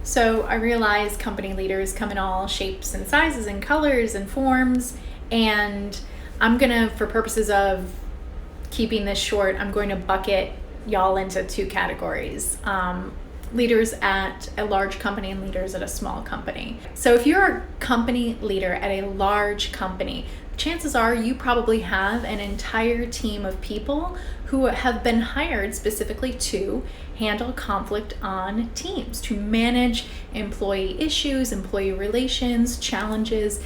So I realize company leaders come in all shapes and sizes and colors and forms, and I'm gonna, for purposes of keeping this short, I'm going to bucket y'all into two categories. Leaders at a large company and leaders at a small company. So if you're a company leader at a large company, chances are you probably have an entire team of people who have been hired specifically to handle conflict on teams, to manage employee issues, employee relations, challenges.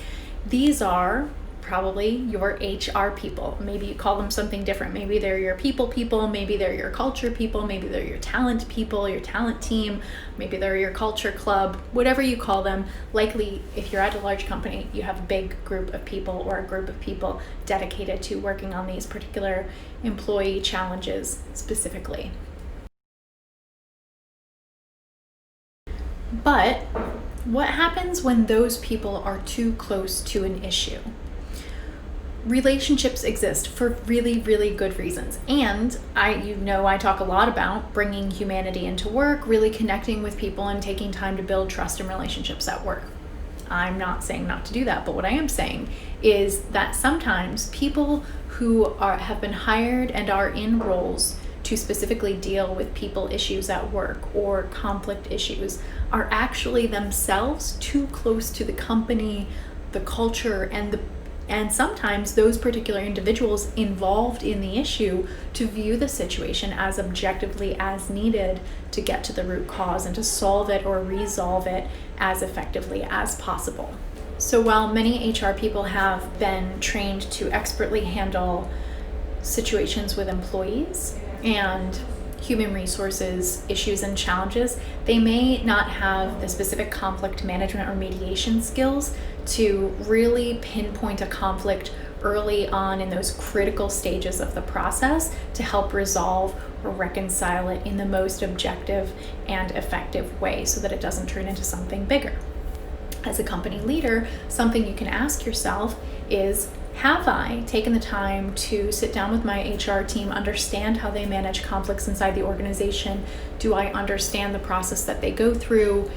These are probably your HR people. Maybe you call them something different. Maybe they're your people, maybe they're your culture people, maybe they're your talent people, your talent team, maybe they're your culture club, whatever you call them. Likely, if you're at a large company, you have a big group of people or a group of people dedicated to working on these particular employee challenges specifically. But what happens when those people are too close to an issue? Relationships exist for really, really good reasons. And I talk a lot about bringing humanity into work, really connecting with people and taking time to build trust and relationships at work. I'm not saying not to do that, but what I am saying is that sometimes people who have been hired and are in roles to specifically deal with people issues at work or conflict issues are actually themselves too close to the company, the culture, and sometimes those particular individuals involved in the issue to view the situation as objectively as needed to get to the root cause and to solve it or resolve it as effectively as possible. So while many HR people have been trained to expertly handle situations with employees and human resources issues and challenges, they may not have the specific conflict management or mediation skills to really pinpoint a conflict early on in those critical stages of the process to help resolve or reconcile it in the most objective and effective way so that it doesn't turn into something bigger. As a company leader, something you can ask yourself is, have I taken the time to sit down with my HR team, understand how they manage conflicts inside the organization? Do I understand the process that they go through?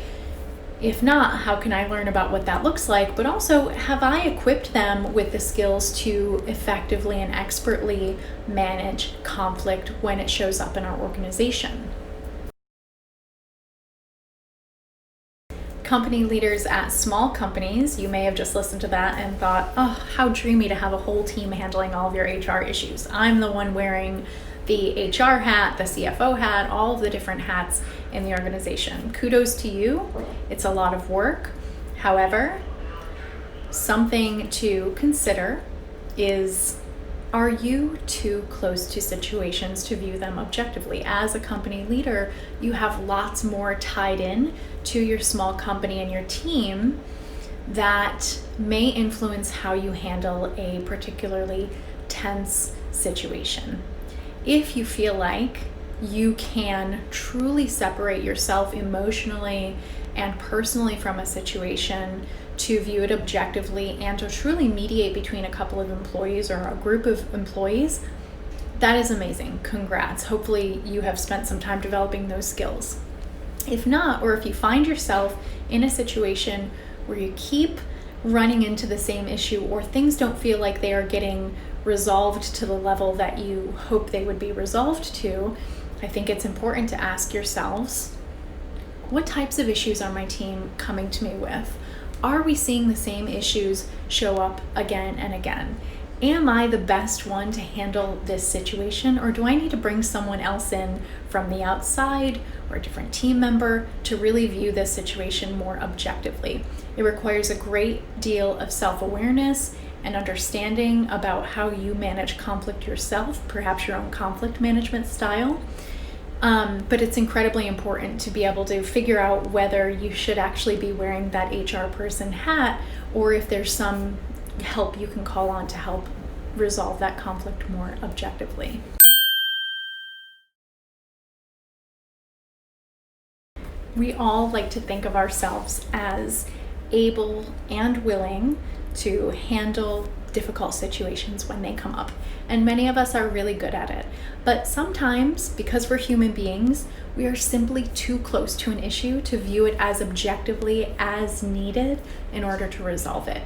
If not, how can I learn about what that looks like? But also, have I equipped them with the skills to effectively and expertly manage conflict when it shows up in our organization? Company leaders at small companies, you may have just listened to that and thought, oh, how dreamy to have a whole team handling all of your HR issues. I'm the one wearing the HR hat, the CFO hat, all of the different hats in the organization. Kudos to you. It's a lot of work. However, something to consider is, are you too close to situations to view them objectively? As a company leader, you have lots more tied in to your small company and your team that may influence how you handle a particularly tense situation. If you feel like you can truly separate yourself emotionally and personally from a situation to view it objectively and to truly mediate between a couple of employees or a group of employees, that is amazing. Congrats. Hopefully you have spent some time developing those skills. If not, or if you find yourself in a situation where you keep running into the same issue or things don't feel like they are getting resolved to the level that you hope they would be resolved to, I think it's important to ask yourselves, what types of issues are my team coming to me with? Are we seeing the same issues show up again and again? Am I the best one to handle this situation, or do I need to bring someone else in from the outside or a different team member to really view this situation more objectively? It requires a great deal of self-awareness and understanding about how you manage conflict yourself, perhaps your own conflict management style. But it's incredibly important to be able to figure out whether you should actually be wearing that HR person hat or if there's some help you can call on to help resolve that conflict more objectively. We all like to think of ourselves as able and willing to handle difficult situations when they come up. And many of us are really good at it. But sometimes, because we're human beings, we are simply too close to an issue to view it as objectively as needed in order to resolve it.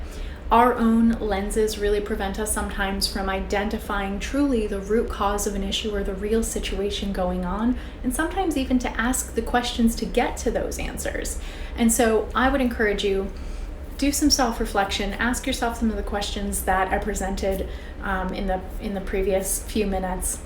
Our own lenses really prevent us sometimes from identifying truly the root cause of an issue or the real situation going on, and sometimes even to ask the questions to get to those answers. And so I would encourage you, do some self-reflection, ask yourself some of the questions that I presented in the previous few minutes,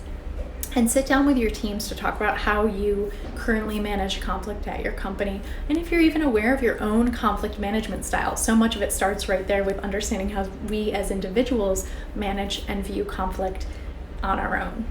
and sit down with your teams to talk about how you currently manage conflict at your company. And if you're even aware of your own conflict management style, so much of it starts right there with understanding how we as individuals manage and view conflict on our own.